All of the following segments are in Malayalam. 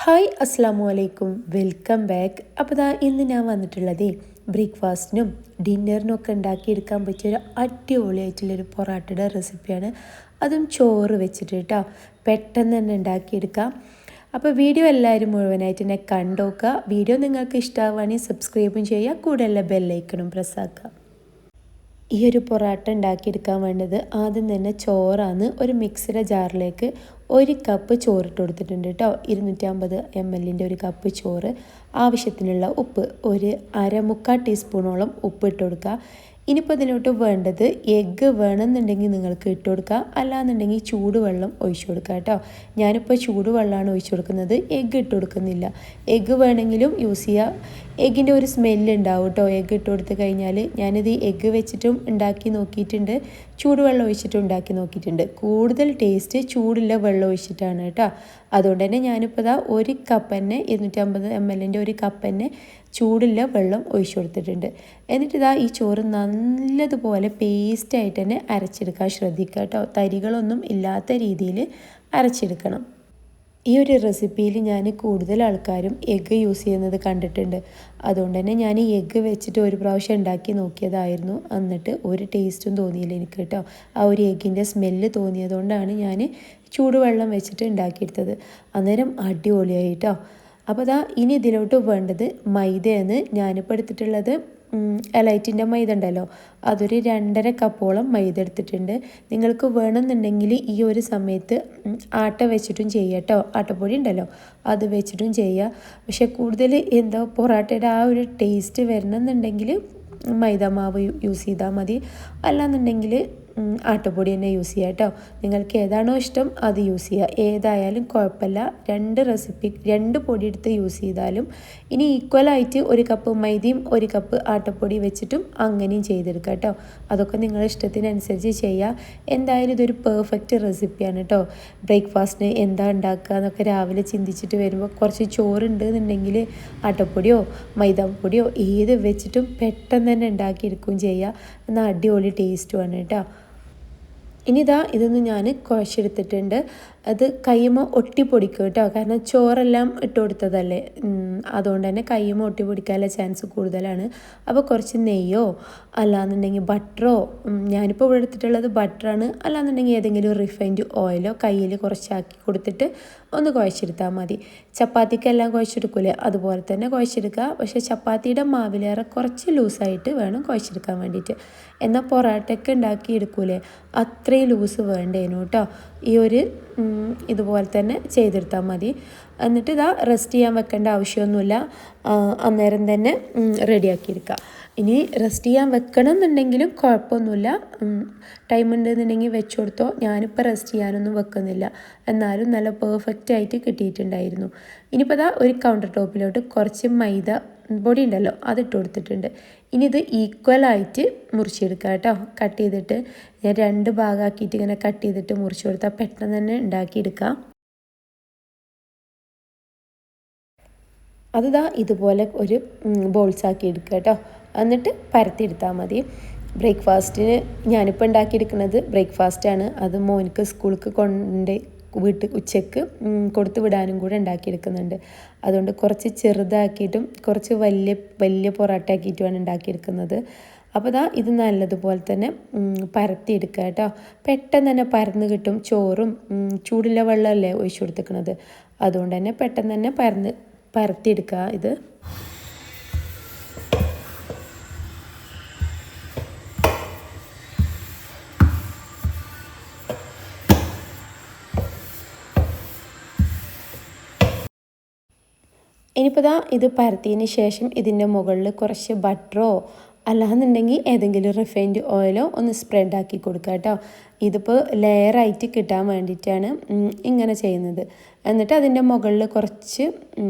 ഹായ് അസ്സാമു അലൈക്കും, വെൽക്കം ബാക്ക്. അപ്പോൾ ഇന്ന് ഞാൻ വന്നിട്ടുള്ളത് ബ്രേക്ക്ഫാസ്റ്റിനും ഡിന്നറിനും ഒക്കെ ഉണ്ടാക്കിയെടുക്കാൻ പറ്റിയൊരു അടിപൊളിയായിട്ടുള്ളൊരു പൊറാട്ടയുടെ റെസിപ്പിയാണ്. അതും ചോറ് വെച്ചിട്ട് കേട്ടോ, പെട്ടെന്ന് തന്നെ ഉണ്ടാക്കിയെടുക്കാം. അപ്പോൾ വീഡിയോ എല്ലാവരും മുഴുവനായിട്ട് തന്നെ കണ്ടോക്കുക. വീഡിയോ നിങ്ങൾക്ക് ഇഷ്ടമാവുകയാണെങ്കിൽ സബ്സ്ക്രൈബും ചെയ്യുക, കൂടെയുള്ള ബെല്ലൈക്കണും പ്രസ്സാക്കുക. ഈ ഒരു പൊറാട്ട ഉണ്ടാക്കിയെടുക്കാൻ വേണ്ടത് ആദ്യം തന്നെ ചോറാണ്. ഒരു മിക്സിയുടെ ജാറിലേക്ക് 1 കപ്പ് ചോറിട്ട് കൊടുത്തിട്ടുണ്ട് കേട്ടോ. 250 ml ഒരു കപ്പ് ചോറ്. ആവശ്യത്തിനുള്ള ഉപ്പ്, ഒരു മുക്കാൽ ടീസ്പൂണോളം ഉപ്പ് ഇട്ട് കൊടുക്കുക. ഇനിയിപ്പോൾ ഇതിലോട്ട് വേണ്ടത് എഗ്ഗ് വേണമെന്നുണ്ടെങ്കിൽ നിങ്ങൾക്ക് ഇട്ട് കൊടുക്കുക, അല്ലാന്നുണ്ടെങ്കിൽ ചൂടുവെള്ളം ഒഴിച്ചു കൊടുക്കുക കേട്ടോ. ഞാനിപ്പോൾ ചൂടുവെള്ളമാണ് ഒഴിച്ചു കൊടുക്കുന്നത്, എഗ്ഗ് ഇട്ട് കൊടുക്കുന്നില്ല. എഗ്ഗ് വേണമെങ്കിലും യൂസ് ചെയ്യുക. എഗ്ഗിൻ്റെ ഒരു സ്മെല്ല് ഉണ്ടാവും കേട്ടോ എഗ്ഗ് ഇട്ട് കൊടുത്ത് കഴിഞ്ഞാൽ. ഞാനിത് എഗ്ഗ് വെച്ചിട്ടും ഉണ്ടാക്കി നോക്കിയിട്ടുണ്ട്, ചൂടുവെള്ളം ഒഴിച്ചിട്ടും ഉണ്ടാക്കി നോക്കിയിട്ടുണ്ട്. കൂടുതൽ ടേസ്റ്റ് ചൂടുള്ള വെള്ളം ഒഴിച്ചിട്ടാണ് കേട്ടോ. അതുകൊണ്ട് തന്നെ ഞാനിപ്പോൾ 1 കപ്പ് തന്നെ 250 ml ഒരു കപ്പ് തന്നെ ചൂടുള്ള വെള്ളം ഒഴിച്ചു കൊടുത്തിട്ടുണ്ട്. എന്നിട്ട് ഈ ചോറ് നല്ലതുപോലെ പേസ്റ്റായിട്ട് തന്നെ അരച്ചെടുക്കാൻ ശ്രദ്ധിക്കുക കേട്ടോ. തരികളൊന്നും ഇല്ലാത്ത രീതിയിൽ അരച്ചെടുക്കണം. ഈ ഒരു റെസിപ്പിയിൽ ഞാൻ കൂടുതൽ ആൾക്കാരും എഗ്ഗ് യൂസ് ചെയ്യുന്നത് കണ്ടിട്ടുണ്ട്. അതുകൊണ്ട് തന്നെ ഞാൻ ഈ എഗ്ഗ് വെച്ചിട്ട് ഒരു പ്രാവശ്യം ഉണ്ടാക്കി നോക്കിയതായിരുന്നു. എന്നിട്ട് ഒരു ടേസ്റ്റും തോന്നിയില്ല എനിക്ക് കേട്ടോ. ആ ഒരു എഗ്ഗിൻ്റെ സ്മെല്ല് തോന്നിയതുകൊണ്ടാണ് ഞാൻ ചൂടുവെള്ളം വെച്ചിട്ട് ഉണ്ടാക്കിയെടുത്തത്. അന്നേരം അടിപൊളിയായി കേട്ടോ. അപ്പോൾ ഇനി ഇതിലോട്ട് വേണ്ടത് മൈദയാണ്. ഞാനിപ്പോൾ എടുത്തിട്ടുള്ളത് എലൈറ്റിൻ്റെ മൈദ ഉണ്ടല്ലോ, അതൊരു 2.5 കപ്പോളം മൈദ എടുത്തിട്ടുണ്ട്. നിങ്ങൾക്ക് വേണമെന്നുണ്ടെങ്കിൽ ഈ ഒരു സമയത്ത് ആട്ട വെച്ചിട്ടും ചെയ്യുക കേട്ടോ. ആട്ടപ്പൊടി ഉണ്ടല്ലോ അത് വെച്ചിട്ടും ചെയ്യുക. പക്ഷെ കൂടുതൽ പൊറാട്ടയുടെ ആ ഒരു ടേസ്റ്റ് വരണമെന്നുണ്ടെങ്കിൽ മൈദ മാവ് യൂസ് ചെയ്താൽ മതി. അല്ലാന്നുണ്ടെങ്കിൽ ആട്ടപ്പൊടി തന്നെ യൂസ് ചെയ്യുക കേട്ടോ. നിങ്ങൾക്ക് ഏതാണോ ഇഷ്ടം അത് യൂസ് ചെയ്യുക. ഏതായാലും കുഴപ്പമില്ല, 2 പൊടി എടുത്ത് യൂസ് ചെയ്താലും. ഇനി ഈക്വലായിട്ട് 1 കപ്പ് മൈദയും 1 കപ്പ് ആട്ടപ്പൊടി വെച്ചിട്ടും അങ്ങനെയും ചെയ്തെടുക്കുക കേട്ടോ. അതൊക്കെ നിങ്ങളുടെ ഇഷ്ടത്തിനനുസരിച്ച് ചെയ്യുക. എന്തായാലും ഇതൊരു പെർഫെക്റ്റ് റെസിപ്പിയാണ് കേട്ടോ. ബ്രേക്ക്ഫാസ്റ്റിന് എന്താ ഉണ്ടാക്കുക എന്നൊക്കെ രാവിലെ ചിന്തിച്ചിട്ട് വരുമ്പോൾ കുറച്ച് ചോറുണ്ട് എന്നുണ്ടെങ്കിൽ ആട്ടപ്പൊടിയോ മൈദാപ്പൊടിയോ ഏത് വെച്ചിട്ടും പെട്ടെന്ന് തന്നെ ഉണ്ടാക്കിയെടുക്കുകയും ചെയ്യുക. എന്നാൽ അടിപൊളി ടേസ്റ്റുമാണ് കേട്ടോ. ഇനി ഇതൊന്ന് ഞാൻ കുഴച്ചെടുത്തിട്ടുണ്ട്. അത് കയ്യുമ്പോൾ ഒട്ടിപ്പൊടിക്കും കേട്ടോ, കാരണം ചോറെല്ലാം ഇട്ട് കൊടുത്തതല്ലേ. അതുകൊണ്ട് തന്നെ കയ്യുമ്പോൾ ഒട്ടിപ്പൊടിക്കാനുള്ള ചാൻസ് കൂടുതലാണ്. അപ്പോൾ കുറച്ച് നെയ്യോ അല്ലാന്നുണ്ടെങ്കിൽ ബട്ടറോ, ഞാനിപ്പോൾ ഇവിടെ എടുത്തിട്ടുള്ളത് ബട്ടറാണ്, അല്ലാന്നുണ്ടെങ്കിൽ ഏതെങ്കിലും റിഫൈൻഡ് ഓയിലോ കയ്യിൽ കുറച്ചാക്കി കൊടുത്തിട്ട് ഒന്ന് കുഴച്ചെടുത്താൽ മതി. ചപ്പാത്തിക്കെല്ലാം കുഴച്ചെടുക്കൂലേ അതുപോലെ തന്നെ കുഴച്ചെടുക്കുക. പക്ഷേ ചപ്പാത്തിയുടെ മാവിലേറെ കുറച്ച് ലൂസായിട്ട് വേണം കുഴച്ചെടുക്കാൻ വേണ്ടിയിട്ട്. എന്നാൽ പൊറാട്ടയ്ക്ക് ഉണ്ടാക്കി എടുക്കൂലേ അത്രയും ലൂസ് വേണ്ടേനു കേട്ടോ. ഈ ഒരു ഇതുപോലെ തന്നെ ചെയ്തെടുത്താൽ മതി. എന്നിട്ട് റെസ്റ്റ് ചെയ്യാൻ വെക്കേണ്ട ആവശ്യമൊന്നുമില്ല, അന്നേരം തന്നെ റെഡിയാക്കിയെടുക്കുക. ഇനി റെസ്റ്റ് ചെയ്യാൻ വെക്കണം എന്നുണ്ടെങ്കിലും കുഴപ്പമൊന്നുമില്ല, ടൈം ഉണ്ടെന്നുണ്ടെങ്കിൽ വെച്ച് കൊടുത്തോ. ഞാനിപ്പോൾ റെസ്റ്റ് ചെയ്യാനൊന്നും വെക്കുന്നില്ല, എന്നാലും നല്ല പെർഫെക്റ്റ് ആയിട്ട് കിട്ടിയിട്ടുണ്ടായിരുന്നു. ഇനിയിപ്പോൾ ഒരു കൗണ്ടർ ടോപ്പിലോട്ട് കുറച്ച് മൈദ പൊടി ഉണ്ടല്ലോ അതിട്ട് കൊടുത്തിട്ടുണ്ട്. ഇനി ഇത് ഈക്വലായിട്ട് മുറിച്ചെടുക്കുക കേട്ടോ. കട്ട് ചെയ്തിട്ട് ഞാൻ 2 ഭാഗമാക്കിയിട്ട് ഇങ്ങനെ കട്ട് ചെയ്തിട്ട് മുറിച്ച് കൊടുത്താൽ പെട്ടെന്ന് തന്നെ ഉണ്ടാക്കിയെടുക്കാം. അത് ഇതുപോലെ ഒരു ബോൾസാക്കി എടുക്കുക കേട്ടോ. എന്നിട്ട് പരത്തിയെടുത്താൽ മതി. ബ്രേക്ക്ഫാസ്റ്റിന് ഞാനിപ്പോൾ ഉണ്ടാക്കിയെടുക്കുന്നത് ബ്രേക്ക്ഫാസ്റ്റാണ്. അത് മോനിക്ക് സ്കൂൾക്ക് ഉച്ചയ്ക്ക് കൊടുത്തു വിടാനും കൂടെ ഉണ്ടാക്കിയെടുക്കുന്നുണ്ട്. അതുകൊണ്ട് കുറച്ച് ചെറുതാക്കിയിട്ടും കുറച്ച് വലിയ പൊറാട്ട ആക്കിയിട്ടുമാണ് ഉണ്ടാക്കിയെടുക്കുന്നത്. അപ്പോൾ ഇത് നല്ലതുപോലെ തന്നെ പരത്തിയെടുക്കുക കേട്ടോ. പെട്ടെന്ന് തന്നെ പരന്ന് കിട്ടും. ചോറും ചൂടുള്ള വെള്ളമല്ലേ ഒഴിച്ചു കൊടുത്തിരിക്കുന്നത്, അതുകൊണ്ട് തന്നെ പെട്ടെന്ന് തന്നെ പരത്തിയെടുക്കുക ഇത്. ഇനിയിപ്പോൾ ഇത് പരത്തിയതിന് ശേഷം ഇതിൻ്റെ മുകളിൽ കുറച്ച് ബട്ടറോ അല്ലാന്നുണ്ടെങ്കിൽ ഏതെങ്കിലും റിഫൈൻഡ് ഓയിലോ ഒന്ന് സ്പ്രെഡാക്കി കൊടുക്കുക കേട്ടോ. ഇതിപ്പോൾ ലെയറായിട്ട് കിട്ടാൻ വേണ്ടിയിട്ടാണ് ഇങ്ങനെ ചെയ്യുന്നത്. എന്നിട്ട് അതിൻ്റെ മുകളിൽ കുറച്ച്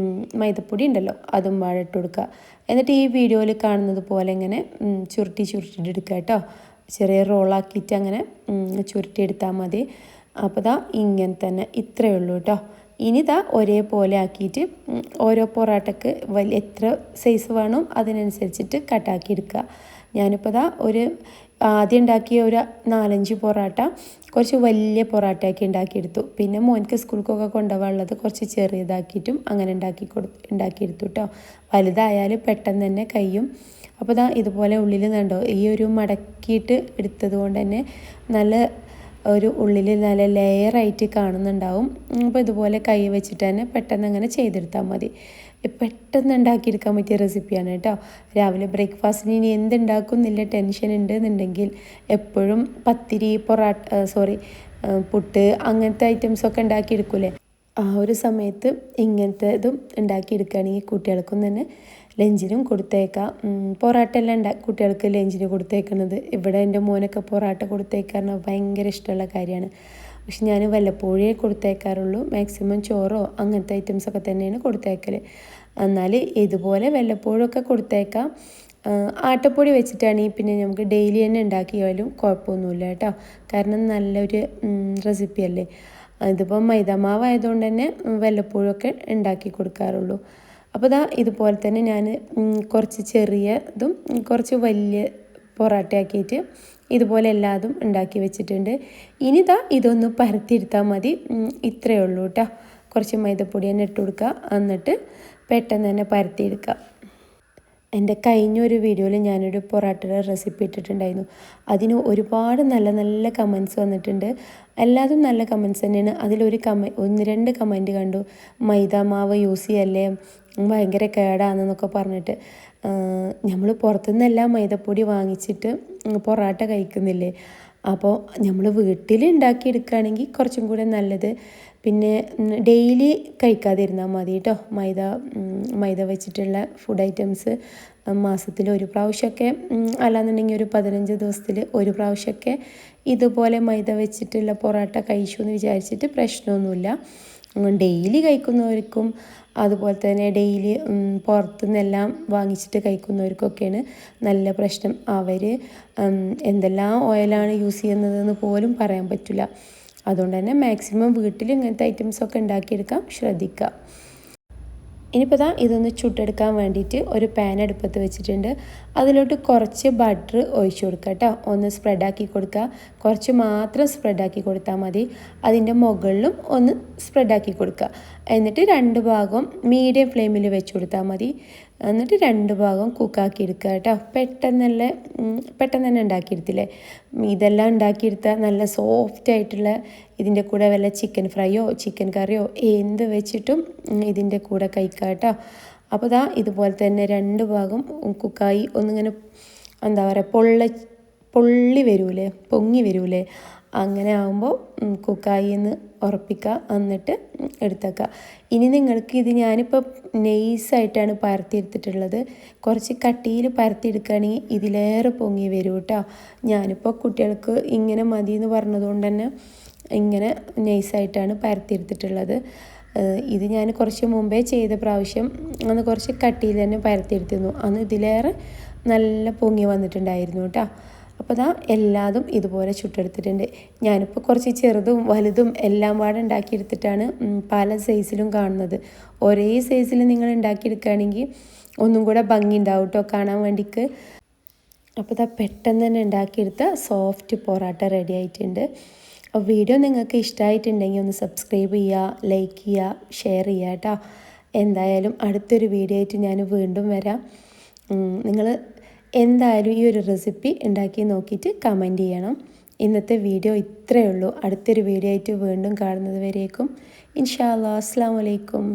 മൈദപ്പൊടി ഉണ്ടല്ലോ അതും വാഴിട്ട് കൊടുക്കുക. എന്നിട്ട് ഈ വീഡിയോയിൽ കാണുന്നത് പോലെ ഇങ്ങനെ ചുരുട്ടിയെടുക്കുക കേട്ടോ. ചെറിയ റോളാക്കിയിട്ട് അങ്ങനെ ചുരുട്ടിയെടുത്താൽ മതി. അപ്പോൾ ഇങ്ങനെ തന്നെ ഇത്രയേ ഉള്ളൂ കേട്ടോ. ഇനി ഒരേപോലെ ആക്കിയിട്ട് ഓരോ പൊറാട്ടയ്ക്ക് എത്ര സൈസ് വേണം അതിനനുസരിച്ചിട്ട് കട്ടാക്കി എടുക്കുക. ഞാനിപ്പോൾ ഒരു ആദ്യം ഉണ്ടാക്കിയ ഒരു 4-5 പൊറാട്ട കുറച്ച് വലിയ പൊറാട്ടയാക്കി ഉണ്ടാക്കിയെടുത്തു. പിന്നെ മോനിക്ക് സ്കൂൾക്കൊക്കെ കൊണ്ടുപോകാനുള്ളത് കുറച്ച് ചെറിയതാക്കിയിട്ടും അങ്ങനെ ഉണ്ടാക്കിയെടുത്തു കേട്ടോ. വലുതായാൽ പെട്ടെന്ന് തന്നെ കഴിയും. അപ്പോൾ ഇതുപോലെ ഉള്ളിൽ കണ്ടോ ഈ ഒരു മടക്കിയിട്ട് എടുത്തത് കൊണ്ട് തന്നെ നല്ല ഒരു ഉള്ളിൽ നല്ല ലെയറായിട്ട് കാണുന്നുണ്ടാവും. അപ്പോൾ ഇതുപോലെ കൈ വെച്ചിട്ട് തന്നെ പെട്ടെന്ന് അങ്ങനെ ചെയ്തെടുത്താൽ മതി. പെട്ടെന്ന് ഉണ്ടാക്കിയെടുക്കാൻ പറ്റിയ റെസിപ്പിയാണ് കേട്ടോ. രാവിലെ ബ്രേക്ക്ഫാസ്റ്റിന് ഇനി എന്തുണ്ടാക്കുന്നില്ല ടെൻഷൻ ഉണ്ട് എന്നുണ്ടെങ്കിൽ എപ്പോഴും പത്തിരി പുട്ട് അങ്ങനത്തെ ഐറ്റംസൊക്കെ ഉണ്ടാക്കിയെടുക്കൂലേ, ആ ഒരു സമയത്ത് ഇങ്ങനത്തേതും ഉണ്ടാക്കിയെടുക്കുകയാണെങ്കിൽ കുട്ടികൾക്കും തന്നെ ലഞ്ചിനും കൊടുത്തേക്കാം. പൊറാട്ട എല്ലാം കുട്ടികൾക്ക് ലഞ്ചിന് കൊടുത്തേക്കുന്നത്. ഇവിടെ എൻ്റെ മോനൊക്കെ പൊറാട്ട കൊടുത്തേക്കാറുണ്ട്, ഭയങ്കര ഇഷ്ടമുള്ള കാര്യമാണ്. പക്ഷെ ഞാൻ വല്ലപ്പോഴേ കൊടുത്തേക്കാറുള്ളൂ. മാക്സിമം ചോറോ അങ്ങനത്തെ ഐറ്റംസൊക്കെ തന്നെയാണ് കൊടുത്തേക്കൽ. എന്നാൽ ഇതുപോലെ വല്ലപ്പോഴൊക്കെ കൊടുത്തേക്കാം. ആട്ടപ്പൊടി വെച്ചിട്ടാണെങ്കിൽ പിന്നെ നമുക്ക് ഡെയിലി തന്നെ ഉണ്ടാക്കിയാലും കുഴപ്പമൊന്നുമില്ല കേട്ടോ. കാരണം നല്ലൊരു റെസിപ്പിയല്ലേ. ഇതിപ്പോൾ മൈദാമാവായതുകൊണ്ട് തന്നെ വല്ലപ്പോഴൊക്കെ ഉണ്ടാക്കി കൊടുക്കാറുള്ളൂ. അപ്പോൾ ഇതുപോലെ തന്നെ ഞാൻ കുറച്ച് ചെറിയതും കുറച്ച് വലിയ പൊറാട്ടയാക്കിയിട്ട് ഇതുപോലെ എല്ലാതും ഉണ്ടാക്കി വെച്ചിട്ടുണ്ട്. ഇനി ഇതൊന്ന് പരത്തിയെടുത്താൽ മതി. ഇത്രയേ ഉള്ളൂ കേട്ടോ. കുറച്ച് മൈദപ്പൊടി തന്നെ ഇട്ട് കൊടുക്കുക, എന്നിട്ട് പെട്ടെന്ന് തന്നെ പരത്തിയെടുക്കുക. എൻ്റെ കഴിഞ്ഞൊരു വീഡിയോയിൽ ഞാനൊരു പൊറാട്ടയുടെ റെസിപ്പി ഇട്ടിട്ടുണ്ടായിരുന്നു. അതിന് ഒരുപാട് നല്ല നല്ല കമൻറ്റ്സ് വന്നിട്ടുണ്ട്. എല്ലാതും നല്ല കമൻറ്റ്സ് തന്നെയാണ്. അതിലൊരു 1-2 കമൻറ്റ് കണ്ടു, മൈദാമാവ് യൂസ് ചെയ്യല്ലേ, ഭയങ്കര കേടാണെന്നൊക്കെ പറഞ്ഞിട്ട്. നമ്മൾ പുറത്തുനിന്നെല്ലാം മൈദപ്പൊടി വാങ്ങിച്ചിട്ട് പൊറാട്ട കഴിക്കുന്നില്ലേ. അപ്പോൾ നമ്മൾ വീട്ടിൽ ഉണ്ടാക്കിയെടുക്കുകയാണെങ്കിൽ കുറച്ചും കൂടെ നല്ലത്. പിന്നെ ഡെയിലി കഴിക്കാതിരുന്നാൽ മതി കേട്ടോ. മൈദ വെച്ചിട്ടുള്ള ഫുഡ് ഐറ്റംസ് മാസത്തിൽ ഒരു പ്രാവശ്യമൊക്കെ, അല്ലാന്നുണ്ടെങ്കിൽ ഒരു 15 ദിവസത്തിൽ ഒരു പ്രാവശ്യമൊക്കെ ഇതുപോലെ മൈദ വെച്ചിട്ടുള്ള പൊറാട്ട കഴിച്ചു എന്ന് വിചാരിച്ചിട്ട് പ്രശ്നമൊന്നുമില്ല. ഡെയിലി കഴിക്കുന്നവർക്കും അതുപോലെ തന്നെ ഡെയിലി പുറത്തുനിന്നെല്ലാം വാങ്ങിച്ചിട്ട് കഴിക്കുന്നവർക്കൊക്കെയാണ് നല്ല പ്രശ്നം. അവർ എന്തെല്ലാം ഓയിലാണ് യൂസ് ചെയ്യുന്നതെന്ന് പോലും പറയാൻ പറ്റില്ല. അതുകൊണ്ട് തന്നെ മാക്സിമം വീട്ടിൽ ഇങ്ങനത്തെ ഐറ്റംസൊക്കെ ഉണ്ടാക്കിയെടുക്കാൻ ശ്രദ്ധിക്കുക. ഇനിയിപ്പോൾ ഇതൊന്ന് ചുട്ടെടുക്കാൻ വേണ്ടിയിട്ട് ഒരു പാൻ അടുപ്പത്ത് വെച്ചിട്ടുണ്ട്. അതിലോട്ട് കുറച്ച് ബട്ടർ ഒഴിച്ചു കൊടുക്കുക കേട്ടോ. ഒന്ന് സ്പ്രെഡാക്കി കൊടുക്കുക. കുറച്ച് മാത്രം സ്പ്രെഡാക്കി കൊടുത്താൽ മതി. അതിൻ്റെ മുകളിലും ഒന്ന് സ്പ്രെഡാക്കി കൊടുക്കുക. എന്നിട്ട് 2 ഭാഗം മീഡിയം ഫ്ലെയിമിൽ വെച്ച് കൊടുത്താൽ മതി. എന്നിട്ട് 2 ഭാഗം കുക്കാക്കി എടുക്കുക കേട്ടോ. പെട്ടെന്ന് തന്നെ ഉണ്ടാക്കിയെടുത്തില്ലേ. ഇതെല്ലാം ഉണ്ടാക്കിയെടുത്താൽ നല്ല സോഫ്റ്റ് ആയിട്ടുള്ള, ഇതിൻ്റെ കൂടെ വല്ല ചിക്കൻ ഫ്രൈയോ ചിക്കൻ കറിയോ എന്ത് വെച്ചിട്ടും ഇതിൻ്റെ കൂടെ കഴിക്കാം കേട്ടോ. അപ്പോൾ ഇതുപോലെ തന്നെ 2 ഭാഗം കുക്കായി ഒന്നിങ്ങനെ എന്താ പറയുക പൊള്ളി വരൂലേ, പൊങ്ങി വരൂലേ, അങ്ങനെ ആകുമ്പോൾ കുക്കായി എന്ന് ഉറപ്പിക്കുക. എന്നിട്ട് എടുത്തേക്കുക. ഇനി നിങ്ങൾക്ക് ഇത് ഞാനിപ്പോൾ നെയ്സായിട്ടാണ് പരത്തിയെടുത്തിട്ടുള്ളത്. കുറച്ച് കട്ടിയിൽ പരത്തിയെടുക്കുകയാണെങ്കിൽ ഇതിലേറെ പൊങ്ങി വരും കേട്ടോ. ഞാനിപ്പോൾ കുട്ടികൾക്ക് ഇങ്ങനെ മതി എന്ന് പറഞ്ഞതുകൊണ്ട് തന്നെ ഇങ്ങനെ നൈസായിട്ടാണ് പരത്തിയെടുത്തിട്ടുള്ളത്. ഇത് ഞാൻ കുറച്ച് മുമ്പേ ചെയ്ത പ്രാവശ്യം അന്ന് കുറച്ച് കട്ടിയിൽ തന്നെ പരത്തിയെടുത്തിരുന്നു. അന്ന് ഇതിലേറെ നല്ല പൊങ്ങി വന്നിട്ടുണ്ടായിരുന്നു കേട്ടോ. അപ്പോൾ എല്ലാതും ഇതുപോലെ ചുട്ടെടുത്തിട്ടുണ്ട്. ഞാനിപ്പോൾ കുറച്ച് ചെറുതും വലുതും എല്ലാം പാടെ ഉണ്ടാക്കിയെടുത്തിട്ടാണ് പല സൈസിലും കാണുന്നത്. ഒരേ സൈസിൽ നിങ്ങൾ ഉണ്ടാക്കിയെടുക്കുകയാണെങ്കിൽ ഒന്നും കൂടെ ഭംഗി ഉണ്ടാവും കേട്ടോ കാണാൻ വേണ്ടിക്ക്. അപ്പോൾ പെട്ടെന്ന് തന്നെ ഉണ്ടാക്കിയെടുത്ത സോഫ്റ്റ് പൊറാട്ട റെഡി ആയിട്ടുണ്ട്. വീഡിയോ നിങ്ങൾക്ക് ഇഷ്ടമായിട്ടുണ്ടെങ്കിൽ ഒന്ന് സബ്സ്ക്രൈബ് ചെയ്യുക, ലൈക്ക് ചെയ്യുക, ഷെയർ ചെയ്യുക കേട്ടോ. എന്തായാലും അടുത്തൊരു വീഡിയോ ആയിട്ട് ഞാൻ വീണ്ടും വരാം. നിങ്ങൾ എന്തായാലും ഈ ഒരു റെസിപ്പി ഉണ്ടാക്കി നോക്കിയിട്ട് കമൻറ്റ് ചെയ്യണം. ഇന്നത്തെ വീഡിയോ ഇത്രയേ ഉള്ളൂ. അടുത്തൊരു വീഡിയോ ആയിട്ട് വീണ്ടും കാണുന്നത് വരേക്കും ഇൻഷാ അല്ലാഹ്. അസ്സലാമു അലൈക്കും.